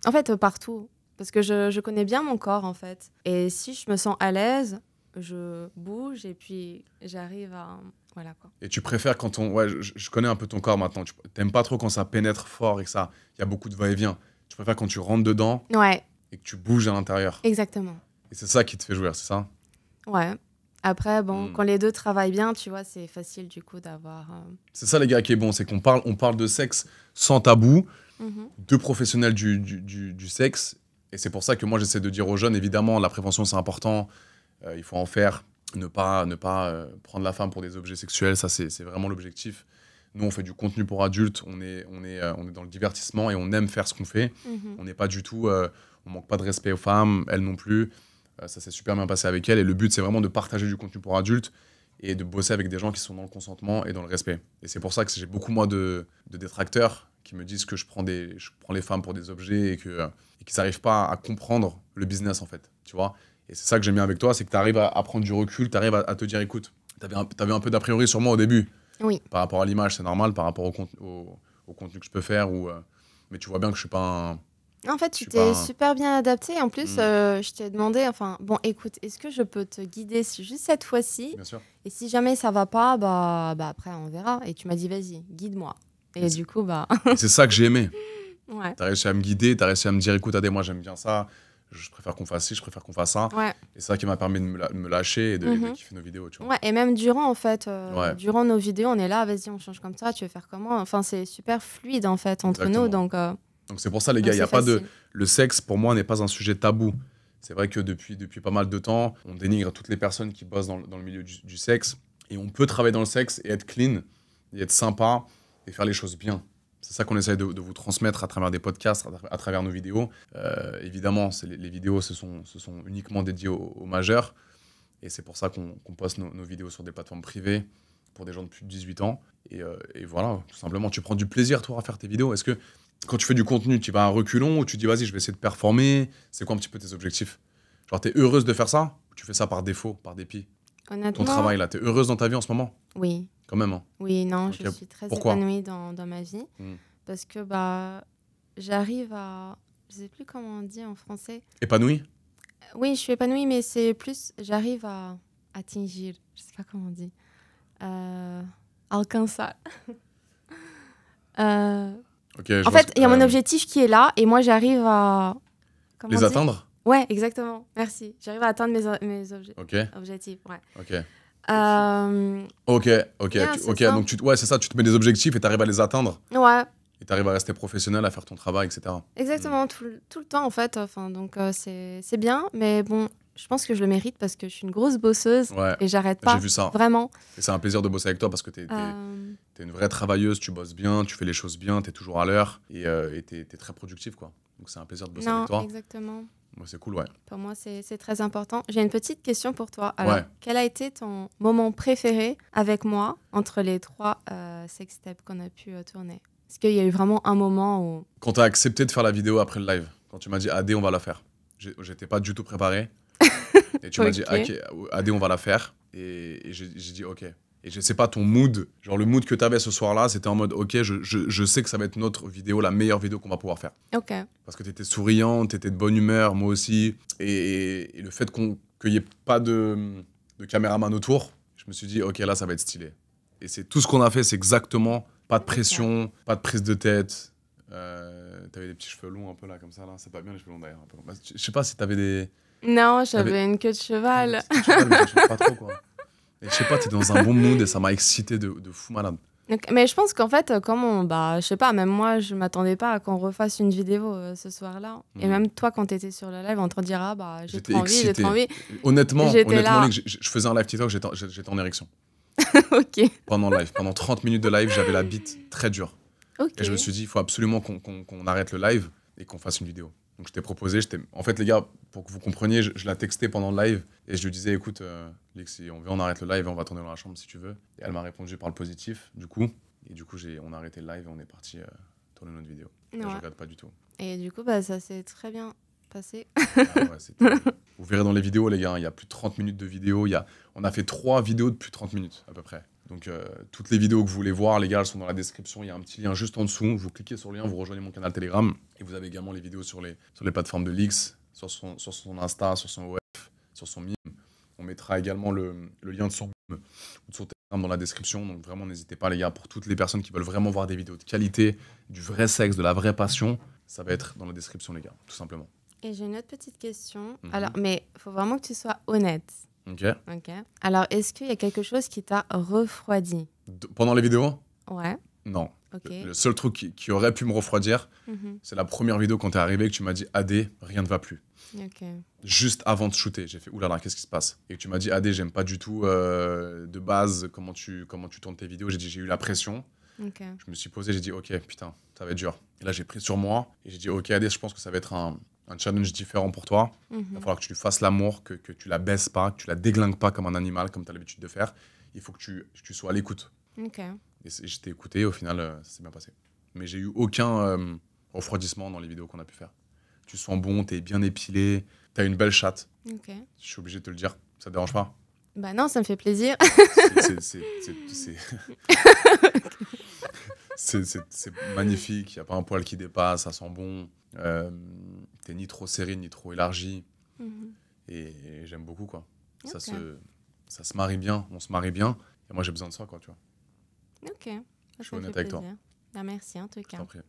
En fait, partout. Parce que je connais bien mon corps en fait. Et si je me sens à l'aise, je bouge et puis j'arrive à... Voilà quoi. Et tu préfères quand on... Ouais, je connais un peu ton corps maintenant. T'aimes pas trop quand ça pénètre fort et que ça... Il y a beaucoup de va-et-vient. Tu préfères quand tu rentres dedans et que tu bouges à l'intérieur. Exactement. Et c'est ça qui te fait jouir, c'est ça? Ouais. Après, quand les deux travaillent bien, tu vois, c'est facile du coup d'avoir... C'est ça, les gars, qui est bon, c'est qu'on parle de sexe sans tabou, deux professionnels du sexe. Et c'est pour ça que moi, j'essaie de dire aux jeunes, évidemment, la prévention, c'est important. Il faut en faire. Ne pas prendre la femme pour des objets sexuels, ça, c'est vraiment l'objectif. Nous, on fait du contenu pour adultes, on est dans le divertissement et on aime faire ce qu'on fait. On n'est pas du tout... on manque pas de respect aux femmes, elles non plus. Ça s'est super bien passé avec elle. Et le but, c'est vraiment de partager du contenu pour adultes et de bosser avec des gens qui sont dans le consentement et dans le respect. Et c'est pour ça que j'ai beaucoup, moi, de détracteurs qui me disent que je prends les femmes pour des objets et qu'ils n'arrivent pas à comprendre le business, en fait. Tu vois? Et c'est ça que j'aime bien avec toi, c'est que tu arrives à prendre du recul, tu arrives à te dire, écoute, t'avais un peu d'a priori sur moi au début. Oui. Par rapport à l'image, c'est normal, par rapport au contenu que je peux faire. Mais tu vois bien que je suis pas un... En fait, tu t'es super bien adapté. En plus, je t'ai demandé, bon, écoute, est-ce que je peux te guider juste cette fois-ci? Bien sûr. Et si jamais ça va pas, après, on verra. Et tu m'as dit, vas-y, guide-moi. Et du coup, c'est ça que j'ai aimé. Ouais. T'as réussi à me guider, t'as réussi à me dire, écoute, Adé, moi, j'aime bien ça. Je préfère qu'on fasse ci, je préfère qu'on fasse ça. Ouais. Et c'est ça qui m'a permis de me lâcher et de kiffer nos vidéos, tu vois. Ouais, et même durant, en fait, durant nos vidéos, on est là, vas-y, on change comme ça, tu veux faire comment? Enfin, c'est super fluide, en fait, entre nous, donc c'est pour ça, les gars, il y a pas de... Le sexe, pour moi, n'est pas un sujet tabou. C'est vrai que depuis pas mal de temps, on dénigre toutes les personnes qui bossent dans le milieu du sexe. Et on peut travailler dans le sexe et être clean, et être sympa, et faire les choses bien. C'est ça qu'on essaye de vous transmettre à travers des podcasts, à travers nos vidéos. Évidemment, les vidéos, ce sont uniquement dédiées aux majeurs. Et c'est pour ça qu'on poste nos vidéos sur des plateformes privées. pour des gens de plus de 18 ans. Et voilà, tout simplement, tu prends du plaisir, toi, à faire tes vidéos. Est-ce que quand tu fais du contenu, tu vas à un reculon ou tu dis, vas-y, je vais essayer de performer? C'est quoi un petit peu tes objectifs? Genre, t'es heureuse de faire ça ou tu fais ça par défaut, par dépit? Honnêtement, ton travail, là, t'es heureuse dans ta vie en ce moment? Oui. Quand même, hein. Oui, non, Okay. je suis très Pourquoi? épanouie dans ma vie. Parce que j'arrive à... Je sais plus comment on dit en français. Épanouie? Oui, je suis épanouie, mais c'est plus... J'arrive à atingir. Je sais pas comment on dit. Alcançar. Okay, en fait, il y a mon objectif qui est là et moi, j'arrive à... Comment les atteindre? Ouais, exactement. Merci. J'arrive à atteindre mes objectifs. Ouais. Ok. Yeah, donc c'est ça, tu te mets des objectifs et tu arrives à les atteindre. Ouais. Et tu arrives à rester professionnel, à faire ton travail, etc. Exactement, tout le temps en fait. Enfin, donc c'est bien, mais bon, je pense que je le mérite parce que je suis une grosse bosseuse et j'arrête pas. J'ai vu ça. Vraiment. Et c'est un plaisir de bosser avec toi parce que t'es une vraie travailleuse, tu bosses bien, tu fais les choses bien, t'es toujours à l'heure et t'es très productive, quoi. Donc c'est un plaisir de bosser avec toi. Exactement. Ouais, c'est cool, ouais. Pour moi, c'est très important. J'ai une petite question pour toi. Alors, quel a été ton moment préféré avec moi entre les 3 sextapes qu'on a pu tourner? Est-ce qu'il y a eu vraiment un moment où... Quand tu as accepté de faire la vidéo après le live, quand tu m'as dit « Adé, on va la faire », j'étais pas du tout préparé. Et tu m'as dit « Adé, on va la faire ». Et j'ai dit « Ok ». Et je sais pas, ton mood, genre le mood que tu avais ce soir-là, c'était en mode « Ok, je sais que ça va être notre vidéo, la meilleure vidéo qu'on va pouvoir faire ». Ok. Parce que tu étais souriante, tu étais de bonne humeur, moi aussi. Et le fait qu'il n'y ait pas de caméraman autour, je me suis dit « Ok, là, ça va être stylé ». Et c'est tout ce qu'on a fait, c'est exactement... Pas de pression, pas de prise de tête. T'avais des petits cheveux longs un peu là, comme ça. Là. C'est pas bien les cheveux longs d'ailleurs. Je sais pas si t'avais des... Non, j'avais une queue de cheval. Une queue de cheval, mais je sais pas trop quoi. Et je sais pas, t'étais dans un bon mood et ça m'a excité de fou malade. Donc, mais je pense qu'en fait, comme je sais pas, même moi, je m'attendais pas à qu'on refasse une vidéo ce soir-là. Et même toi, quand t'étais sur le live, on te dira, j'ai trop envie. Honnêtement, je faisais un live TikTok, j'étais en érection. Ok. Pendant le live, pendant 30 minutes de live, j'avais la bite très dure. Okay. Et je me suis dit, il faut absolument qu'on arrête le live et qu'on fasse une vidéo. Donc je t'ai proposé, en fait les gars, pour que vous compreniez, je la textais pendant le live et je lui disais, écoute, Lix, si on veut, on arrête le live et on va tourner dans la chambre si tu veux. Et elle m'a répondu par le positif, du coup. Et du coup, on a arrêté le live et on est parti tourner notre vidéo. Ouais. Et je regrette pas du tout. Et du coup, ça s'est très bien passé. Vous verrez dans les vidéos, les gars, il y a plus de 30 minutes de vidéo. On a fait 3 vidéos de plus de 30 minutes, à peu près. Donc, toutes les vidéos que vous voulez voir, les gars, elles sont dans la description. Il y a un petit lien juste en dessous. Vous cliquez sur le lien, vous rejoignez mon canal Telegram. Et vous avez également les vidéos sur les plateformes de Lix, sur son Insta, sur son OF, sur son Mime. On mettra également le lien de son Mime ou de son Telegram dans la description. Donc, vraiment, n'hésitez pas, les gars, pour toutes les personnes qui veulent vraiment voir des vidéos de qualité, du vrai sexe, de la vraie passion, ça va être dans la description, les gars, tout simplement. Et j'ai une autre petite question. Alors, mais il faut vraiment que tu sois honnête. Ok. Alors, est-ce qu'il y a quelque chose qui t'a refroidi pendant les vidéos? Ouais. Non. Okay. Le seul truc qui aurait pu me refroidir, c'est la première vidéo quand t'es arrivé que tu m'as dit « Adé, rien ne va plus ». Juste avant de shooter, j'ai fait « Oulala, qu'est-ce qui se passe ?» Et que tu m'as dit « Adé, j'aime pas du tout de base comment tu tournes tes vidéos ». J'ai eu la pression. Je me suis posé, j'ai dit « Ok, putain, ça va être dur ». Et là, j'ai pris sur moi et j'ai dit « Ok, Adé, je pense que ça va être un challenge différent pour toi. Il va falloir que tu lui fasses l'amour, que tu la baisses pas, que tu la déglingues pas comme un animal, comme tu as l'habitude de faire. Il faut que tu sois à l'écoute. » Et je t'ai écouté, au final, ça s'est bien passé. Mais j'ai eu aucun refroidissement dans les vidéos qu'on a pu faire. Tu sens bon, t'es bien épilé, t'as une belle chatte. Je suis obligé de te le dire, ça te dérange pas? Bah non, ça me fait plaisir. C'est magnifique, il n'y a pas un poil qui dépasse, ça sent bon. T'es ni trop serré, ni trop élargi. Et j'aime beaucoup, quoi. Ça se marie bien, on se marie bien. Et moi, j'ai besoin de ça, quoi, tu vois. Je suis honnête avec toi. Bah, merci, en tout cas. Je t'en prie.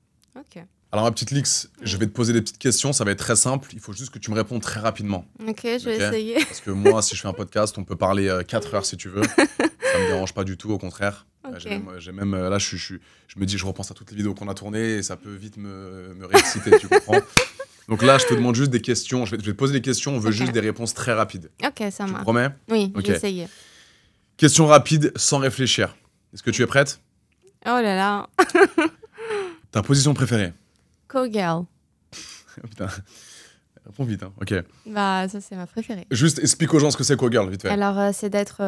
Alors, ma petite Lix, je vais te poser des petites questions, ça va être très simple. Il faut juste que tu me répondes très rapidement. Je vais essayer. Parce que moi, si je fais un podcast, on peut parler 4 heures si tu veux. Ça me dérange pas du tout, au contraire. J'ai même là, je me dis, je repense à toutes les vidéos qu'on a tournées et ça peut vite me réexciter, tu comprends? Donc là, je te demande juste des questions. Je vais te poser des questions, on veut juste des réponses très rapides. Ça marche. Tu me promets? Oui, je vais essayer. Question rapide, sans réfléchir. Est-ce que tu es prête? Oh là là. Ta position préférée? Call-girl. Putain. Réponds vite, hein. Ok. Bah, ça, c'est ma préférée. Juste explique aux gens ce que c'est call-girl, vite fait. Alors, c'est d'être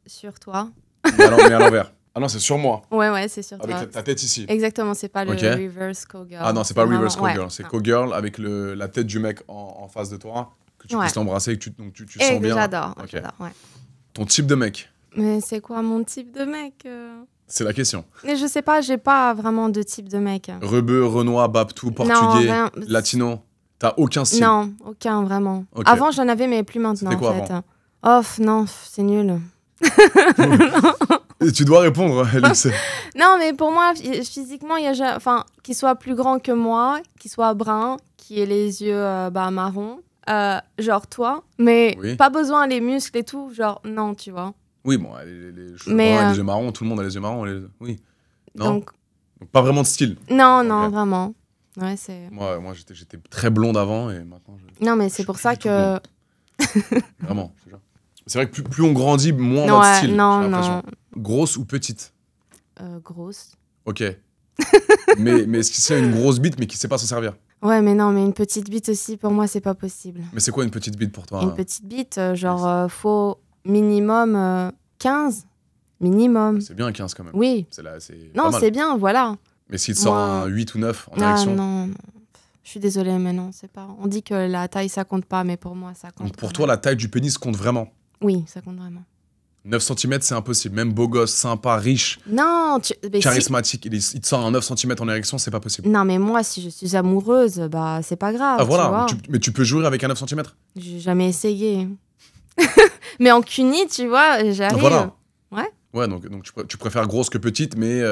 sur toi Mais à l'envers. Ah non, c'est sur moi. Ouais, c'est sur toi. Avec ta tête ici. Exactement, c'est pas le reverse cowgirl. Ah non, c'est pas le reverse cowgirl. C'est cowgirl avec la tête du mec en face de toi, que tu puisses l'embrasser et que tu sens bien. J'adore, Ton type de mec? Mais c'est quoi mon type de mec C'est la question. Mais je sais pas, j'ai pas vraiment de type de mec. Rebeu, Renoir, Baptou, Portugais, Latino? T'as aucun style? Non, aucun, vraiment. Avant, j'en avais, mais plus maintenant, quoi, en fait. Oh, non, c'est nul. Et tu dois répondre, Alix. Non, mais pour moi, physiquement, il y a, enfin, qu'il soit plus grand que moi, qu'il soit brun, qu'il ait les yeux marron, genre toi, mais pas besoin les muscles et tout, genre non, tu vois. Oui, bon, les cheveux bruns et les yeux marrons, tout le monde a les yeux marrons. Oui. Non. Donc, pas vraiment de style. Non, vraiment. Ouais, c'est. Moi, j'étais très blonde avant et maintenant. Non, mais c'est pour ça que. Vraiment. C'est vrai que plus on grandit, moins on a de style. Non. Grosse ou petite? Grosse. Ok. mais est-ce que c'est une grosse bite mais qui sait pas s'en servir? Ouais, mais non, mais une petite bite aussi, pour moi, c'est pas possible. Mais c'est quoi une petite bite pour toi? Une petite bite, genre, faut minimum 15. Minimum. C'est bien 15 quand même. Oui. Non, c'est bien, voilà. Mais s'il te sort un 8 ou 9 en érection? Non. Je suis désolée, mais non, c'est pas. On dit que la taille, ça compte pas, mais pour moi, ça compte. Donc pour toi, la taille du pénis compte vraiment? Oui, ça compte vraiment. 9 cm, c'est impossible. Même beau gosse, sympa, riche, charismatique, il te sort un 9 cm en érection, c'est pas possible. Non, mais moi, si je suis amoureuse, bah, c'est pas grave. Ah voilà, mais tu peux jouir avec un 9 cm? J'ai jamais essayé. Mais en cuni, tu vois, j'arrive. Voilà. Ouais, donc tu préfères grosse que petite, mais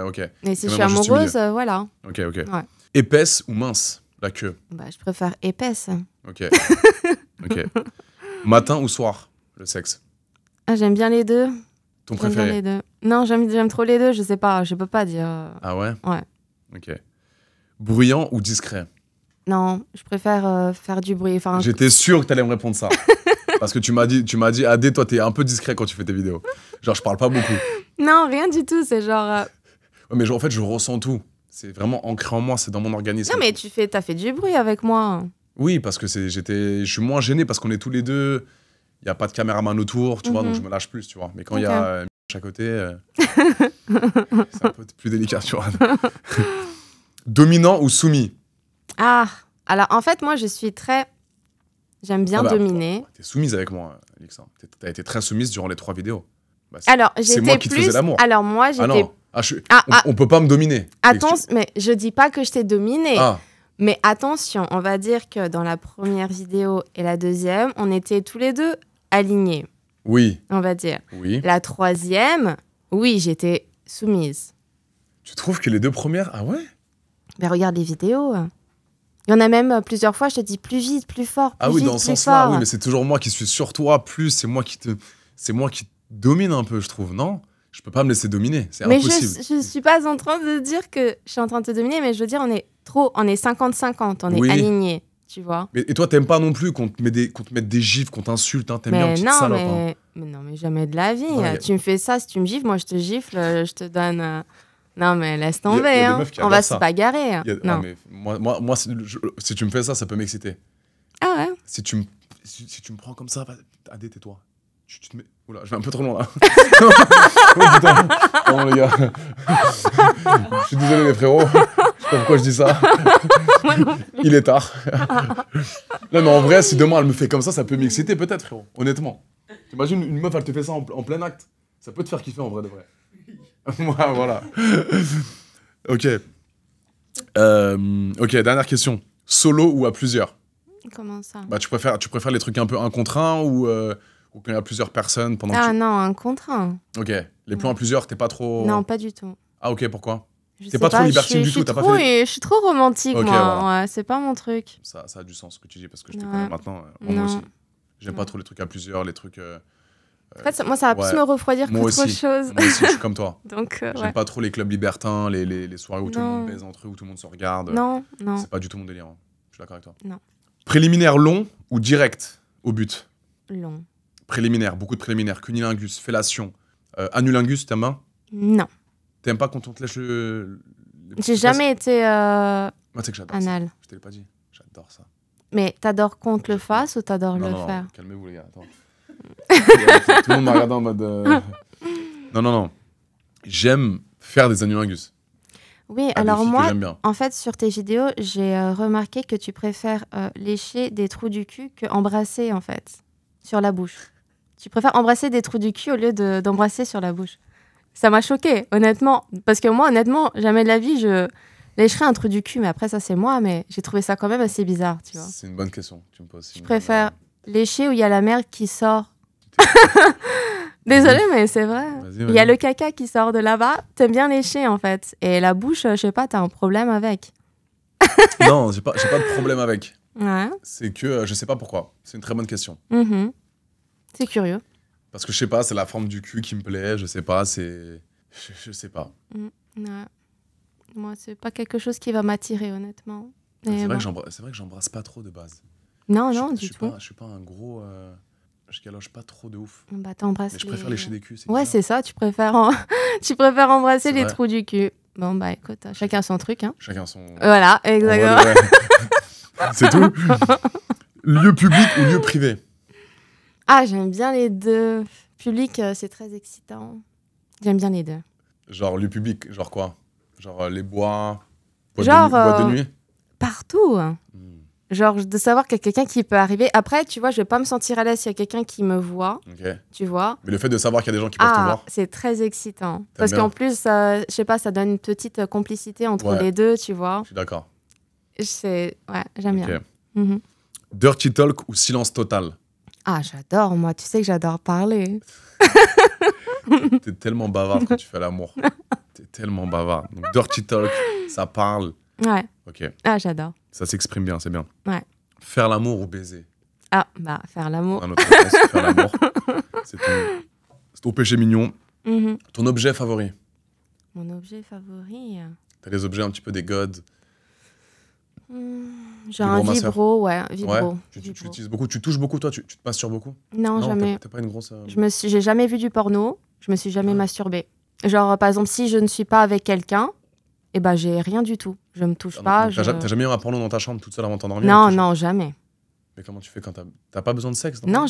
ok. Mais si je suis amoureuse, voilà. Ok. Ouais. Épaisse ou mince, la queue? Bah, je préfère épaisse. Ok. Matin ou soir, le sexe? Ah, j'aime bien les deux. Ton préféré? Bien les deux. Non, j'aime trop les deux, je sais pas, je peux pas dire. Ah ouais? Ouais. Ok. Bruyant ou discret? Non, je préfère faire du bruit. Enfin, j'étais sûr que t'allais me répondre ça. Parce que tu m'as dit, Adé, toi, t'es un peu discret quand tu fais tes vidéos. Genre, je parle pas beaucoup. Non, rien du tout, c'est genre... Ouais, mais en fait, je ressens tout. C'est vraiment ancré en moi, c'est dans mon organisme. Non, mais t'as fait du bruit avec moi. Oui, parce que je suis moins gêné parce qu'on est tous les deux. Il n'y a pas de caméraman autour, tu vois, donc je me lâche plus, tu vois. Mais quand il y a à côté, c'est un peu plus délicat, tu vois. Dominant ou soumis? Ah, alors en fait, moi, je suis très... J'aime bien dominer. T'es soumise avec moi, Alix. T'as été très soumise durant les 3 vidéos. Bah, alors, c'est moi qui te faisais l'amour. Alors moi, j'étais... on peut pas me dominer. Attention, mais je dis pas que je t'ai dominé. Mais attention, on va dire que dans la première vidéo et la deuxième, on était tous les deux alignés. Oui. On va dire. Oui. La troisième, oui, j'étais soumise. Tu trouves que les 2 premières... Ah ouais? Mais regarde les vidéos. Il y en a même plusieurs fois, je te dis plus vite, plus fort, plus vite, dans ce sens-là, oui, mais c'est toujours moi qui suis sur toi, plus c'est moi qui domine un peu, je trouve, non? Je peux pas me laisser dominer, c'est impossible. Mais je suis pas en train de dire que je suis en train de te dominer, mais je veux dire, on est 50-50, on est alignés, tu vois. Et toi, t'aimes pas non plus qu'on te mette des gifles, qu'on t'insulte, hein, t'aimes bien une petite salope. Mais non, mais jamais de la vie. Tu me fais ça, si tu me gifles, moi je te gifle, je te donne... Non, mais laisse tomber, on va se bagarrer. Non. mais moi si tu me fais ça, ça peut m'exciter. Ah ouais? Si tu me prends comme ça, Adé, tais-toi. Tu te mets... Oula, je vais un peu trop loin là. Oh putain. Non, les gars. Je suis désolé, les frérots. Je sais pas pourquoi je dis ça. Il est tard. Non, mais en vrai, si demain elle me fait comme ça peut m'exciter peut-être, frérot. Honnêtement. T'imagines une meuf, elle te fait ça en plein acte. Ça peut te faire kiffer en vrai de vrai. Voilà. Ok. Ok, dernière question. Solo ou à plusieurs? Comment ça? Bah, tu préfères les trucs un peu un contre un ou quand il y a plusieurs personnes pendant que non, un contre un. Ok. Les plans à plusieurs, t'es pas trop... Non, pas du tout. Ah ok, pourquoi? T'es pas trop libertine du tout, t'as pas fait... Je suis trop romantique, moi. Voilà. Ouais, c'est pas mon truc. Ça a du sens ce que tu dis, parce que je te connais maintenant. Moi aussi. J'aime pas trop les trucs à plusieurs, les trucs... En fait, moi, ça va plus me refroidir qu'autre chose. Moi aussi, je suis comme toi. Donc, j'aime pas trop les clubs libertins, les soirées où tout le monde baise entre eux, où tout le monde se regarde. Non. C'est pas du tout mon délire. Hein. Je suis d'accord avec toi. Non. Préliminaire long ou direct au but? Long. Préliminaire, beaucoup de préliminaires. Cunilingus, fellation. Anulingus, t'aimes bien? Non. T'aimes pas quand on te lèche le J'ai jamais été moi, tu sais que j'adore anal. Ça. Je te l'ai pas dit. J'adore ça. Mais t'adores qu'on te le fasse ou t'adores le faire? Calmez-vous, les gars. Attends. Tout le monde m'a regardé en mode... Non. J'aime faire des anulingus. Oui, alors moi, en fait, sur tes vidéos, j'ai remarqué que tu préfères lécher des trous du cul qu'embrasser, en fait, sur la bouche. Tu préfères embrasser des trous du cul au lieu d'embrasser sur la bouche. Ça m'a choquée, honnêtement. Parce que moi, honnêtement, jamais de la vie, je lécherais un trou du cul. Mais après, ça, c'est moi. Mais j'ai trouvé ça quand même assez bizarre, tu vois. C'est une bonne question que tu me poses. Je préfère lécher où il y a la merde qui sort. Désolée, mais c'est vrai. Il y a le caca qui sort de là-bas. T'aimes bien lécher, en fait. Et la bouche, je sais pas, t'as un problème avec. Non, j'ai pas de problème avec. Ouais. C'est que je sais pas pourquoi. C'est une très bonne question. C'est curieux. Parce que je sais pas, c'est la forme du cul qui me plaît. Je sais pas, c'est... Je sais pas. Ouais. Moi, c'est pas quelque chose qui va m'attirer, honnêtement. C'est vrai que j'embrasse pas trop de base. Non, du tout. Je suis pas un gros... Je galoche pas trop de ouf. Bah, t'embrasses. Mais je préfère lécher des culs. Ouais, c'est ça. Tu préfères embrasser les trous du cul. Bon, bah écoute, chacun son truc. Hein. Chacun son... Voilà, exactement. C'est tout. Lieu public ou lieu privé? Ah, j'aime bien les deux. Public, c'est très excitant. J'aime bien les deux. Genre lieu public, genre quoi? Genre les bois, boîte de nuit? Partout. Genre de savoir qu'il y a quelqu'un qui peut arriver. Après, tu vois, je vais pas me sentir à l'aise s'il y a quelqu'un qui me voit. Okay. Tu vois. Mais le fait de savoir qu'il y a des gens qui peuvent te voir. C'est très excitant. Parce qu'en plus, je sais pas, ça donne une petite complicité entre les deux, tu vois. Je suis d'accord. Ouais, j'aime bien. Dirty talk ou silence total? Ah, j'adore, moi. Tu sais que j'adore parler. T'es tellement bavard quand tu fais l'amour. T'es tellement bavard. Donc, dirty talk, ça parle. Ouais. Ok. Ah, j'adore. Ça s'exprime bien, c'est bien. Ouais. Faire l'amour ou baiser? Ah, bah, faire l'amour. Un autre réponse, faire l'amour. C'est ton péché mignon. Ton objet favori? Mon objet favori? T'as des objets un petit peu des gods? J'ai un vibro, ouais. Vibro. Tu l'utilises beaucoup? Tu touches beaucoup, toi? Tu te masturbes beaucoup? Non, jamais. T'es pas une grosse... J'ai jamais vu du porno. Je me suis jamais masturbée. Genre, par exemple, si je ne suis pas avec quelqu'un, eh ben, j'ai rien du tout. Je me touche pas. T'as jamais eu un porno dans ta chambre toute seule avant de t'endormir? Non, jamais. Mais comment tu fais quand t'as pas besoin de sexe? Non,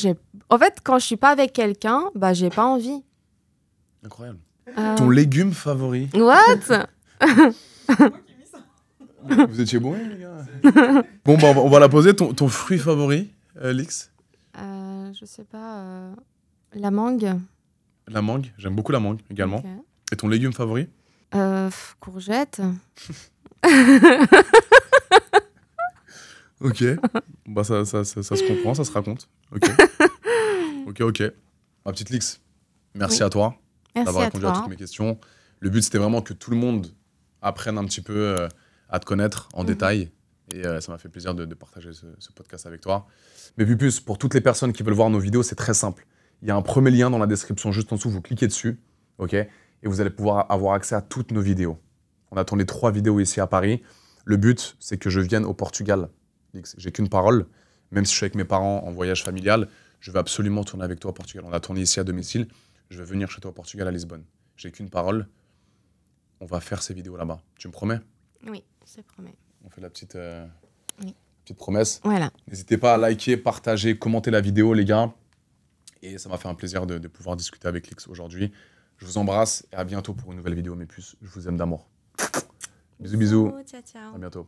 en fait, quand je suis pas avec quelqu'un, bah, j'ai pas envie. Incroyable. Ton légume favori? What? Vous étiez bourrés, les gars? Bon, bah, on va la poser. Ton fruit favori, Lix? Je sais pas. La mangue. La mangue, j'aime beaucoup la mangue également. Okay. Et ton légume favori? Courgette. Ok. Bah ça se comprend, ça se raconte. Ok. Ma petite Lix, merci à toi d'avoir répondu à toutes mes questions. Le but, c'était vraiment que tout le monde apprenne un petit peu à te connaître en détail. Et ça m'a fait plaisir de partager ce podcast avec toi. Mais puis plus, pour toutes les personnes qui veulent voir nos vidéos, c'est très simple. Il y a un premier lien dans la description juste en dessous, vous cliquez dessus, ok, et vous allez pouvoir avoir accès à toutes nos vidéos. On a tourné 3 vidéos ici à Paris. Le but, c'est que je vienne au Portugal. J'ai qu'une parole, même si je suis avec mes parents en voyage familial, je veux absolument tourner avec toi au Portugal. On a tourné ici à domicile, je vais venir chez toi au Portugal à Lisbonne. J'ai qu'une parole, on va faire ces vidéos là-bas. Tu me promets? Oui, je te promets. On fait la petite promesse. Voilà. N'hésitez pas à liker, partager, commenter la vidéo, les gars. Et ça m'a fait un plaisir de pouvoir discuter avec Lix aujourd'hui. Je vous embrasse et à bientôt pour une nouvelle vidéo. Mes puces, je vous aime d'amour. Bisous. Ciao. À bientôt.